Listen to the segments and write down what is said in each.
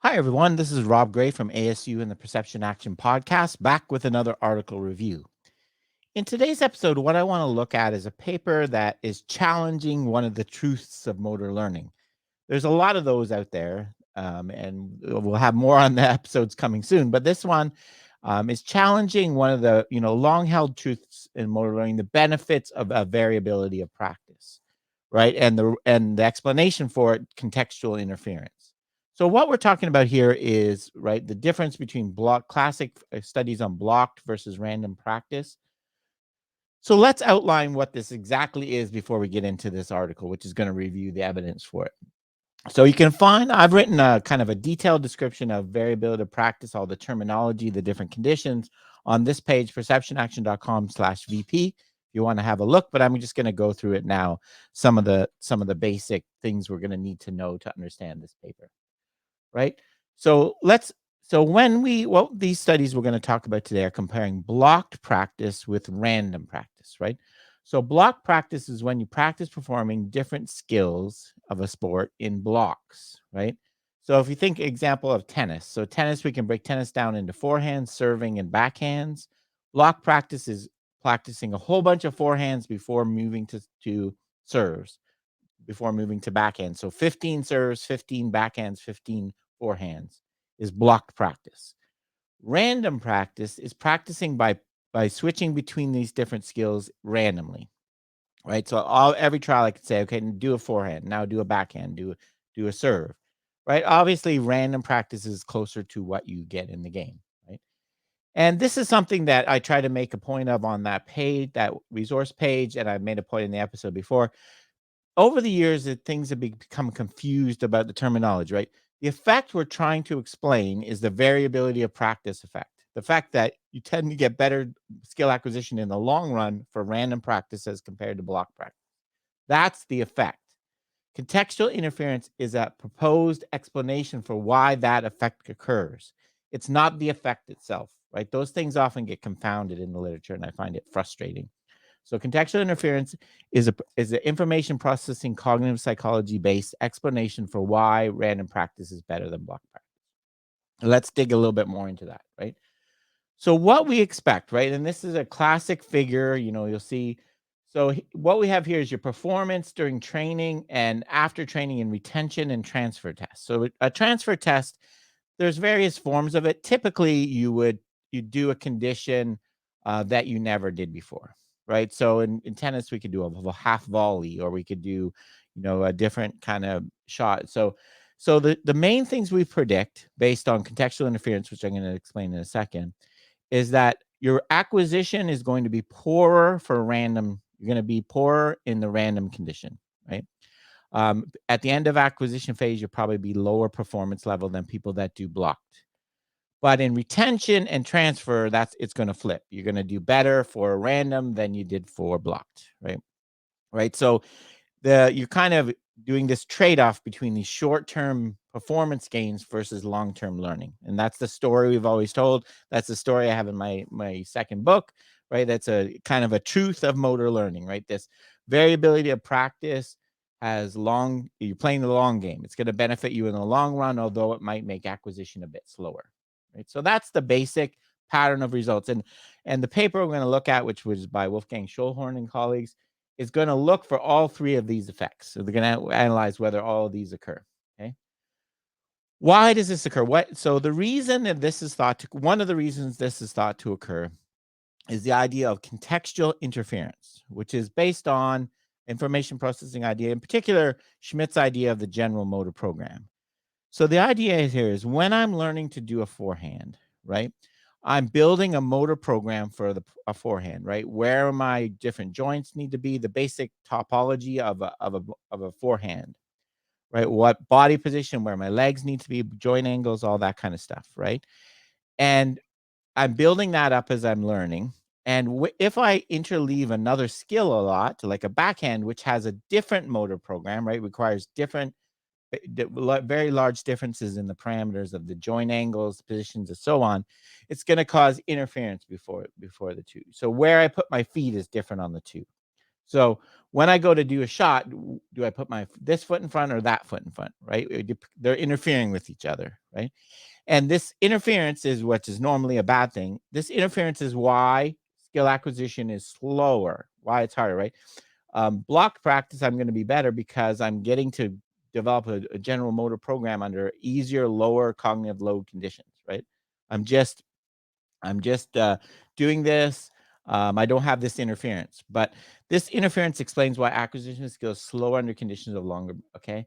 Hi, everyone. This is Rob Gray from ASU and the Perception Action Podcast, back with another article review. In today's episode, what I want to look at is a paper that is challenging one of the truths of motor learning. There's a lot of those out there, and we'll have more on the episodes coming soon. But this one is challenging one of the long-held truths in motor learning: the benefits of a variability of practice, right? And the explanation for it: contextual interference. So what we're talking about here is right the difference between classic studies on blocked versus random practice. So let's outline what this exactly is before we get into this article, which is going to review the evidence for it. So you can find, I've written a kind of a detailed description of variability of practice, all the terminology, the different conditions on this page, perceptionaction.com/VP. If you want to have a look, but I'm just going to go through it now. Some of the basic things we're going to need to know to understand this paper, right? So these studies we're going to talk about today are comparing blocked practice with random practice, right? So block practice is when you practice performing different skills of a sport in blocks, right? So if you think example of tennis, so tennis, we can break tennis down into forehands, serving, and backhands. Block practice is practicing a whole bunch of forehands before moving to serves, before moving to backhand. So 15 serves, 15 backhands, 15 forehands is blocked practice. Random practice is practicing by switching between these different skills randomly, right? So every trial I could say, okay, do a forehand, now do a backhand, do a serve, right? Obviously, random practice is closer to what you get in the game, right? And this is something that I try to make a point of on that page, that resource page, and I made a point in the episode before. Over the years, that things have become confused about the terminology, right? The effect we're trying to explain is the variability of practice effect. The fact that you tend to get better skill acquisition in the long run for random practice as compared to block practice. That's the effect. Contextual interference is a proposed explanation for why that effect occurs. It's not the effect itself, right? Those things often get confounded in the literature, and I find it frustrating. So contextual interference is an information processing cognitive psychology based explanation for why random practice is better than block practice. Let's dig a little bit more into that, right? So what we expect, right? And this is a classic figure, you'll see. So what we have here is your performance during training and after training and retention and transfer tests. So a transfer test, there's various forms of it. Typically, you do a condition that you never did before, right? So in tennis, we could do a half volley, or we could do, a different kind of shot. So the main things we predict based on contextual interference, which I'm going to explain in a second, is that your acquisition is going to be poorer for random. You're going to be poorer in the random condition, right? At the end of acquisition phase, you'll probably be lower performance level than people that do blocked. But in retention and transfer, it's going to flip. You're going to do better for random than you did for blocked, right? Right. So you're kind of doing this trade-off between these short-term performance gains versus long-term learning. And that's the story we've always told. That's the story I have in my second book, right? That's a kind of a truth of motor learning, right? This variability of practice you're playing the long game. It's going to benefit you in the long run, although it might make acquisition a bit slower, right? So that's the basic pattern of results. And the paper we're going to look at, which was by Wolfgang Schulhorn and colleagues, is going to look for all three of these effects. So they're going to analyze whether all of these occur. Okay. Why does this occur? So the reason that one of the reasons this is thought to occur is the idea of contextual interference, which is based on information processing idea, in particular, Schmidt's idea of the general motor program. So the idea here is when I'm learning to do a forehand, right? I'm building a motor program for a forehand, right? Where my different joints need to be, the basic topology of a forehand, right? What body position, where my legs need to be, joint angles, all that kind of stuff, right? And I'm building that up as I'm learning. And if I interleave another skill a lot, like a backhand, which has a different motor program, right? Requires different very large differences in the parameters of the joint angles, positions, and so on, it's going to cause interference before the two. So where I put my feet is different on the two. So when I go to do a shot, do I put this foot in front or that foot in front, right? They're interfering with each other, right? And this interference is what is normally a bad thing. This interference is why skill acquisition is slower, why it's harder, right? Block practice, I'm going to be better because I'm getting to develop a general motor program under easier, lower cognitive load conditions, right? I'm just doing this. I don't have this interference, but this interference explains why acquisition of skills slower under conditions of longer. Okay,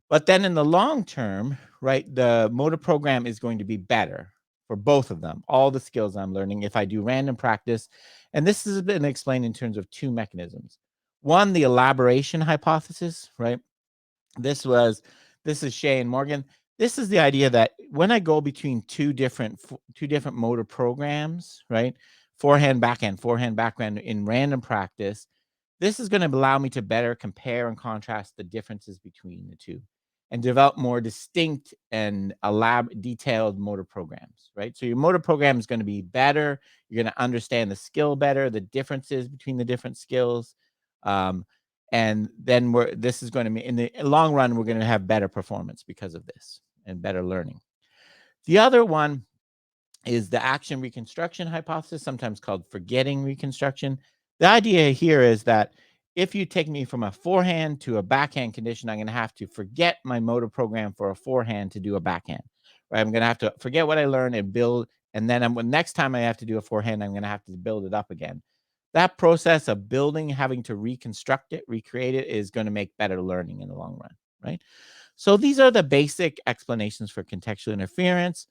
but then in the long term, right, the motor program is going to be better for both of them. All the skills I'm learning if I do random practice, and this has been explained in terms of two mechanisms. One, the elaboration hypothesis, right? This was this is Shea and Morgan. This is the idea that when I go between two different motor programs, right? Forehand, backhand in random practice, this is going to allow me to better compare and contrast the differences between the two and develop more distinct and detailed motor programs, right? So your motor program is going to be better. You're going to understand the skill better, the differences between the different skills. Um, and then this is going to be in the long run, we're going to have better performance because of this and better learning. The other one is the action reconstruction hypothesis, sometimes called forgetting reconstruction. The idea here is that if you take me from a forehand to a backhand condition, I'm going to have to forget my motor program for a forehand to do a backhand. Right? I'm going to have to forget what I learned and build, and then next time I have to do a forehand, I'm going to have to build it up again. That process of building, having to reconstruct it, recreate it, is going to make better learning in the long run, right? So these are the basic explanations for contextual interference.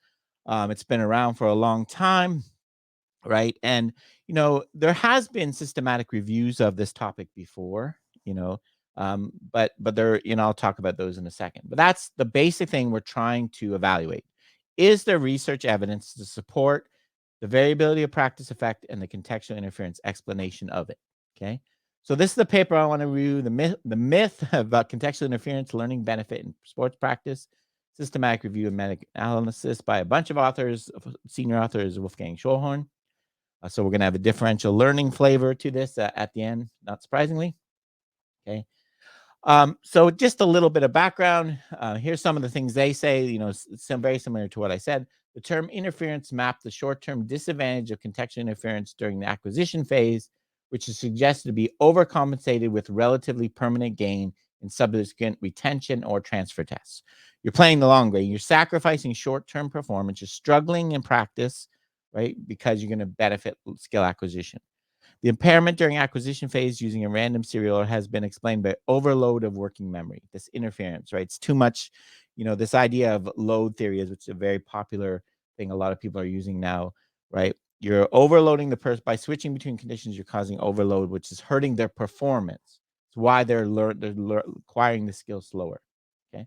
It's been around for a long time, right? And there has been systematic reviews of this topic before, but there, I'll talk about those in a second. But that's the basic thing we're trying to evaluate. Is there research evidence to support the variability of practice effect and the contextual interference explanation of it? Okay. So this is the paper I want to review, the myth about contextual interference, learning benefit in sports practice, systematic review and meta-analysis by a bunch of authors. Senior author is Wolfgang Schulhorn. So we're going to have a differential learning flavor to this at the end, not surprisingly. Okay. So just a little bit of background. Here's some of the things they say, some very similar to what I said. The term interference mapped the short-term disadvantage of contextual interference during the acquisition phase, which is suggested to be overcompensated with relatively permanent gain in subsequent retention or transfer tests. You're playing the long game. You're sacrificing short-term performance. You're struggling in practice, right? Because you're going to benefit skill acquisition. The impairment during acquisition phase using a random serial has been explained by overload of working memory, this interference, right? It's too much, this idea of load theory which is a very popular thing a lot of people are using now, right? You're overloading the person by switching between conditions, you're causing overload, which is hurting their performance. It's why they're acquiring the skill slower, okay?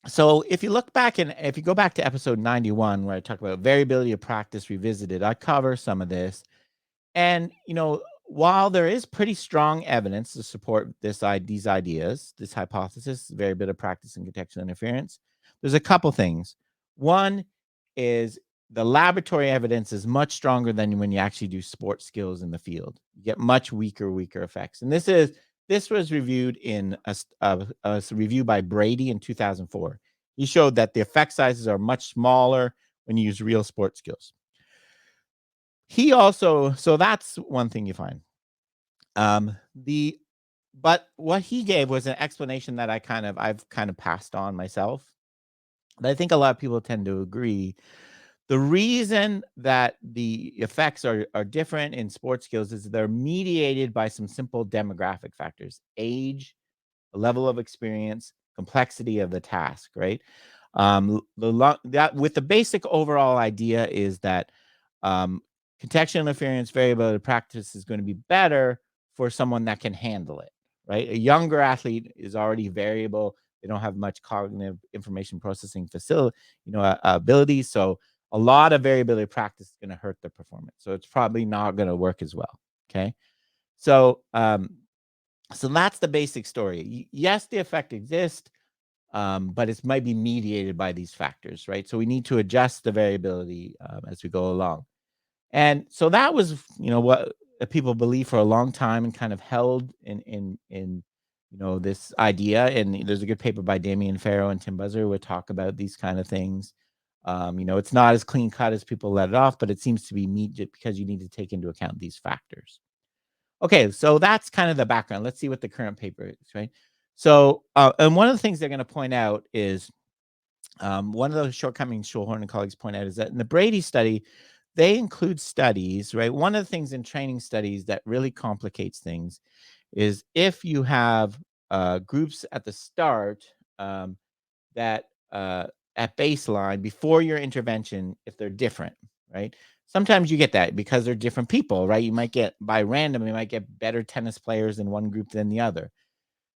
So if you look back and if you go back to episode 91, where I talk about variability of practice revisited, I cover some of this. And, while there is pretty strong evidence to support these ideas, this hypothesis, very bit of practice in contextual interference, there's a couple things. One is the laboratory evidence is much stronger than when you actually do sports skills in the field. You get much weaker effects. And this was reviewed in a review by Brady in 2004. He showed that the effect sizes are much smaller when you use real sports skills. So that's one thing you find. But what he gave was an explanation that I've kind of passed on myself. But I think a lot of people tend to agree. The reason that the effects are different in sports skills is they're mediated by some simple demographic factors: age, level of experience, complexity of the task, right? That with the basic overall idea is that contextual interference variability practice is going to be better for someone that can handle it, right? A younger athlete is already variable. They don't have much cognitive information processing ability. So a lot of variability practice is going to hurt their performance. So it's probably not going to work as well. Okay. So, so that's the basic story. Yes, the effect exists, but it might be mediated by these factors, right? So we need to adjust the variability as we go along. And so that was, that people believe for a long time and kind of held in this idea. And there's a good paper by Damien Farrow and Tim Buzzer would talk about these kind of things. It's not as clean cut as people let it off, but it seems to be meat because you need to take into account these factors. Okay, so that's kind of the background. Let's see what the current paper is, right? So, and one of the things they're going to point out is one of the shortcomings Schulhorn and colleagues point out is that in the Brady study, they include studies, right? One of the things in training studies that really complicates things is if you have groups at the start that at baseline before your intervention, if they're different, right? Sometimes you get that because they're different people, right? You might get by random, you might get better tennis players in one group than the other.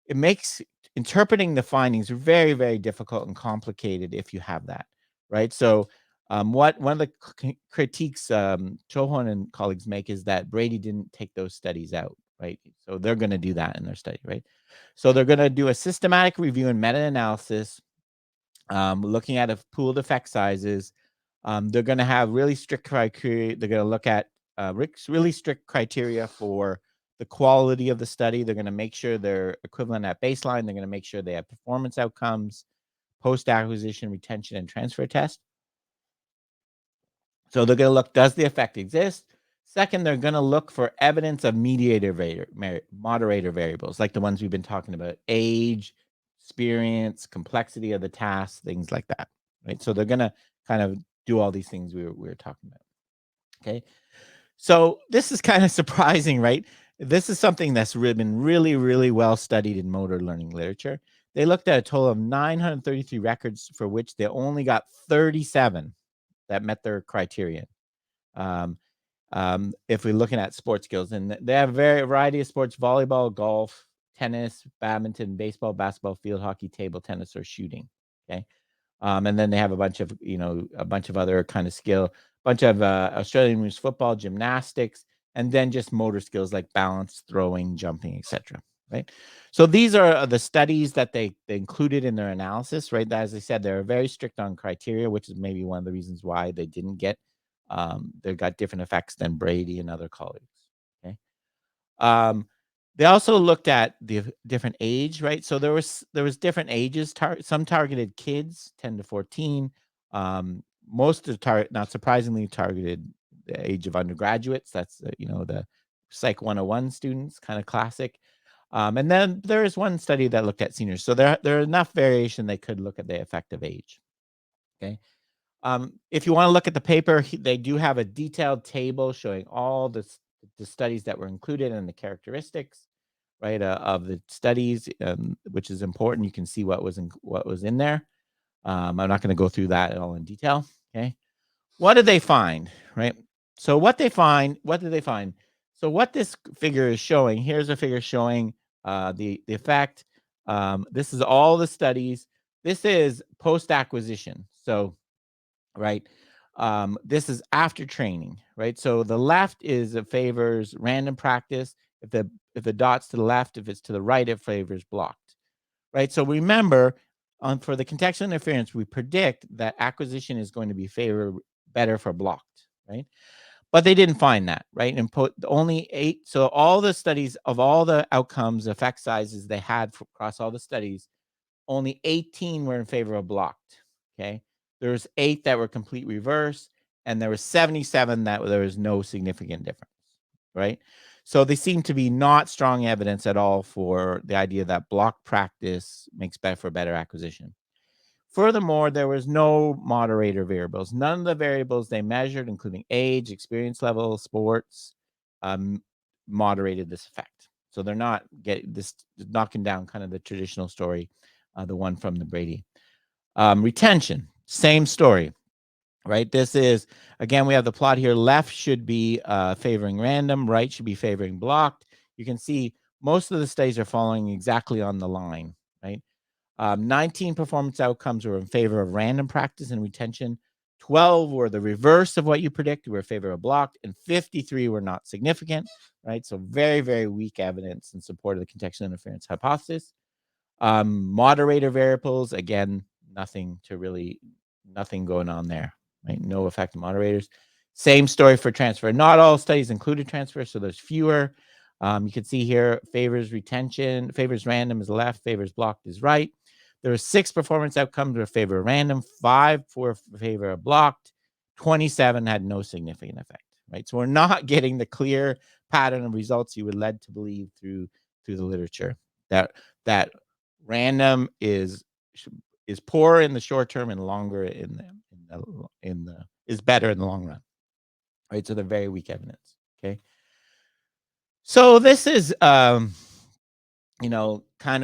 It makes interpreting the findings very, very difficult and complicated if you have that, right? So, what one of the critiques Chohon and colleagues make is that Brady didn't take those studies out, right? So they're going to do that in their study, right? So they're going to do a systematic review and meta-analysis, looking at a pooled effect sizes. They're going to have really strict criteria. They're going to look at really strict criteria for the quality of the study. They're going to make sure they're equivalent at baseline. They're going to make sure they have performance outcomes, post-acquisition, retention, and transfer test. So they're going to look, does the effect exist? Second, they're going to look for evidence of moderator variables, like the ones we've been talking about, age, experience, complexity of the task, things like that, right? So they're going to kind of do all these things we were talking about, okay? So this is kind of surprising, right? This is something that's been really, really well studied in motor learning literature. They looked at a total of 933 records for which they only got 37 that met their criterion. If we're looking at sports skills, and they have a variety of sports: volleyball, golf, tennis, badminton, baseball, basketball, field hockey, table tennis, or shooting. Okay. And then they have a bunch of other kind of skill, bunch of Australian rules, football, gymnastics, and then just motor skills like balance, throwing, jumping, etc. Right. So these are the studies that they included in their analysis. Right. As I said, they're very strict on criteria, which is maybe one of the reasons why they didn't get. They got different effects than Brady and other colleagues. Okay. Um, they also looked at the different age, right? So there was different ages. Some targeted kids, 10 to 14. Most of not surprisingly, targeted the age of undergraduates. That's the Psych 101 students, kind of classic. And then there is one study that looked at seniors. So there are enough variation they could look at the effective age. Okay. If you want to look at the paper, they do have a detailed table showing all the studies that were included and the characteristics, right, of the studies, which is important. You can see what was in there. I'm not going to go through that all in detail. Okay, what did they find? Right. So what did they find? So what this figure is showing, here's a figure showing the effect. This is all the studies. This is post acquisition. So right? This is after training, right? So the left is it favors random practice. If the dot's to the left, if it's to the right, it favors blocked, right? So remember, for the contextual interference, we predict that acquisition is going to be better for blocked, right? But they didn't find that, right? And only 8. So all the studies of all the outcomes, effect sizes they had across all the studies, only 18 were in favor of blocked. Okay. There's 8 that were complete reverse, and there was 77 that there was no significant difference. Right. So they seem to be not strong evidence at all for the idea that block practice makes better for better acquisition. Furthermore, there was no moderator variables. None of the variables they measured, including age, experience level, sports, moderated this effect. So they're not knocking down kind of the traditional story, the one from the Brady. Retention, same story, right? This is, again, we have the plot here. Left should be favoring random, right should be favoring blocked. You can see most of the studies are following exactly on the line, right? 19 performance outcomes were in favor of random practice and retention. 12 were the reverse of what you predicted, were in favor of blocked, and 53 were not significant, right? So very, very weak evidence in support of the contextual interference hypothesis. Moderator variables, again, nothing going on there, right? No effect of moderators. Same story for transfer. Not all studies included transfer, so there's fewer. You can see here favors retention, favors random is left, favors blocked is right. There are 6 performance outcomes that favor random, 5 for favor of blocked, 27 had no significant effect, right? So we're not getting the clear pattern of results you were led to believe through the literature that random is poor in the short term and longer in the is better in the long run, right? So they're very weak evidence. Okay. So this is kind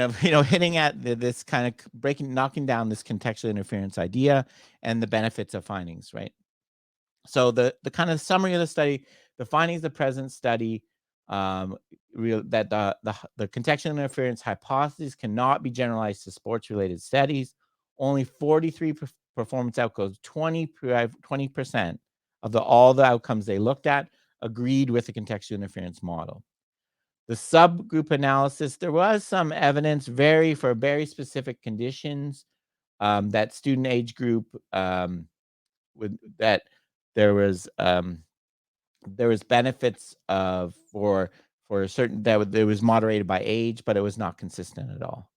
of hitting at this kind of knocking down this contextual interference idea and the benefits of findings, right? So the kind of summary of the study, the findings of the present study, that the contextual interference hypothesis cannot be generalized to sports related studies. Only 43 performance outcomes, 20% of all the outcomes they looked at agreed with the contextual interference model. The subgroup analysis, there was some evidence for very specific conditions, that student age group, that there was benefits of for a certain that it was moderated by age, but it was not consistent at all.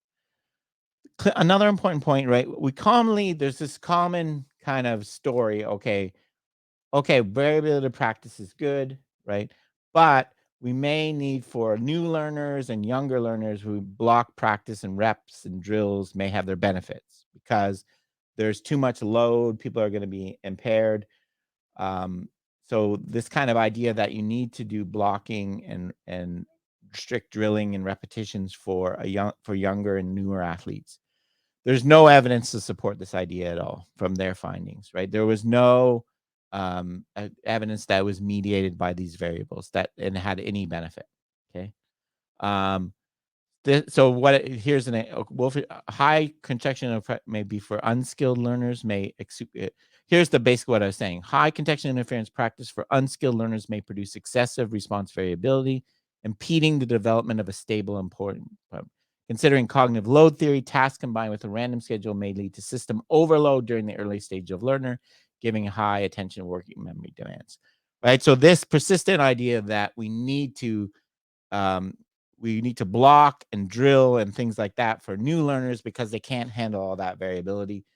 Another important point, right? There's this common kind of story. Okay, variability practice is good, right? But we may need for new learners and younger learners who block practice and reps and drills may have their benefits because there's too much load. People are going to be impaired. So this kind of idea that you need to do blocking and strict drilling and repetitions for younger and newer athletes. There's no evidence to support this idea at all from their findings, right? There was no evidence that was mediated by these variables and had any benefit. Okay. Um, so here's high contextual may be for unskilled learners here's the basic what I was saying. High contextual interference practice for unskilled learners may produce excessive response variability, impeding the development of a stable important. Considering cognitive load theory, tasks combined with a random schedule may lead to system overload during the early stage of learner, giving high attention working memory demands. Right. So this persistent idea that we need to block and drill and things like that for new learners because they can't handle all that variability.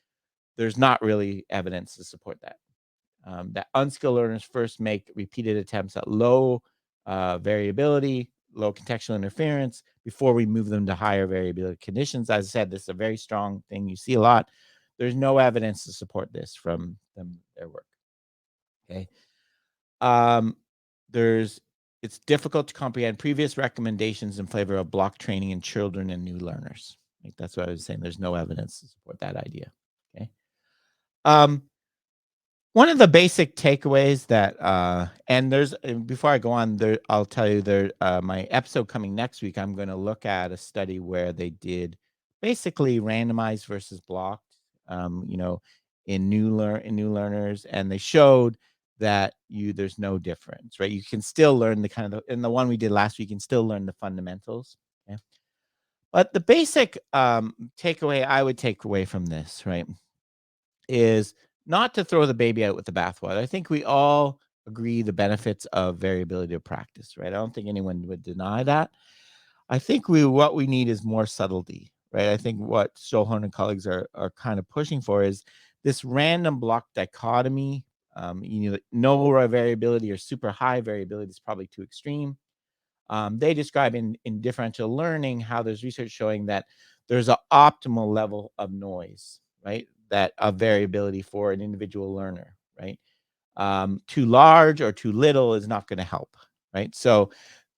There's not really evidence to support that. That unskilled learners first make repeated attempts at low variability, low contextual interference before we move them to higher variability conditions. As I said, this is a very strong thing you see a lot. There's no evidence to support this from their work. Okay. Um, it's difficult to comprehend previous recommendations in favor of block training in children and new learners. Like that's what I was saying. There's no evidence to support that idea. Okay. Um, One of the basic takeaways that, and before I go on, I'll tell you my episode coming next week, I'm going to look at a study where they did basically randomized versus blocked, in new learners, and they showed that there's no difference, right? You can still learn in the one we did last week, you can still learn the fundamentals. Okay? But the basic takeaway I would take away from this, right, is not to throw the baby out with the bathwater. I think we all agree the benefits of variability of practice, right? I don't think anyone would deny that. I think what we need is more subtlety, right? I think what Stolhorn and colleagues are kind of pushing for is this random block dichotomy. No variability or super high variability is probably too extreme. They describe in differential learning how there's research showing that there's an optimal level of noise, right? That of variability for an individual learner, right? Too large or too little is not going to help, right? So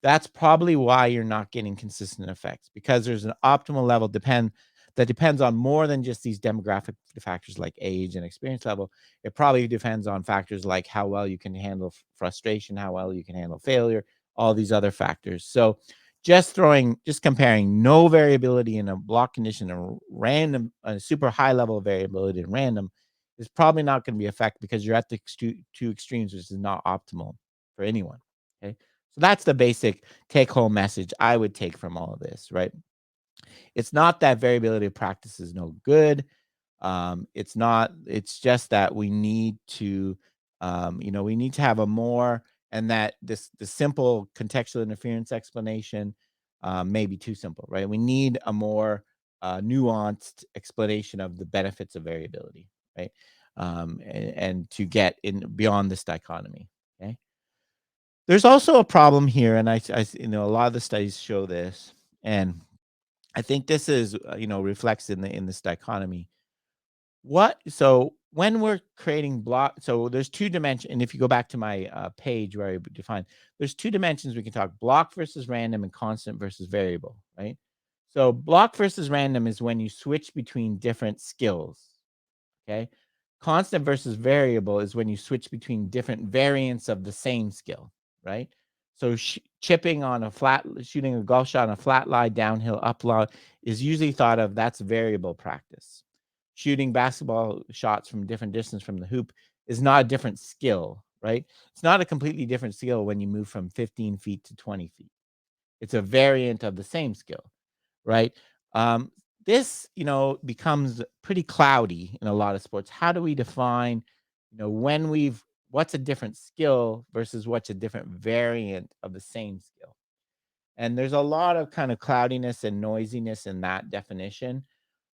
that's probably why you're not getting consistent effects, because there's an optimal level that depends on more than just these demographic factors like age and experience level. It probably depends on factors like how well you can handle frustration, how well you can handle failure, all these other factors. So just comparing no variability in a block condition and a super high level of variability in random is probably not going to be effective, because you're at the two extremes, which is not optimal for anyone. Okay. So that's the basic take home message I would take from all of this, right? It's not that variability of practice is no good. It's just that we need to We need to have a more, and that the simple contextual interference explanation may be too simple, right? We need a more nuanced explanation of the benefits of variability, right? And to get in beyond this dichotomy. Okay. There's also a problem here, and a lot of the studies show this, and I think this is reflects in this dichotomy. When we're creating block, so there's two dimensions, and if you go back to my page where I define, there's two dimensions we can talk: block versus random and constant versus variable, right? So block versus random is when you switch between different skills. Okay. Constant versus variable is when you switch between different variants of the same skill, right? So chipping on a flat, shooting a golf shot on a flat lie, downhill, up lie is usually thought of, that's variable practice. Shooting basketball shots from different distance from the hoop is not a different skill, right? It's not a completely different skill when you move from 15 feet to 20 feet. It's a variant of the same skill, right? Um, this, becomes pretty cloudy in a lot of sports. How do we define, what's a different skill versus what's a different variant of the same skill? And there's a lot of kind of cloudiness and noisiness in that definition,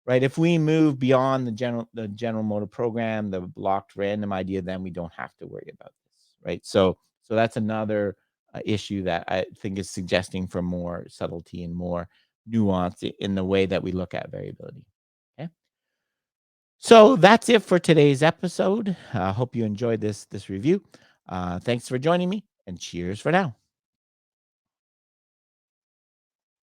right? If we move beyond the general motor program, the blocked random idea, then we don't have to worry about this, right? So that's another issue that I think is suggesting for more subtlety and more nuance in the way that we look at variability. Okay, so that's it for today's episode. I hope you enjoyed this review. Thanks for joining me, and cheers for now.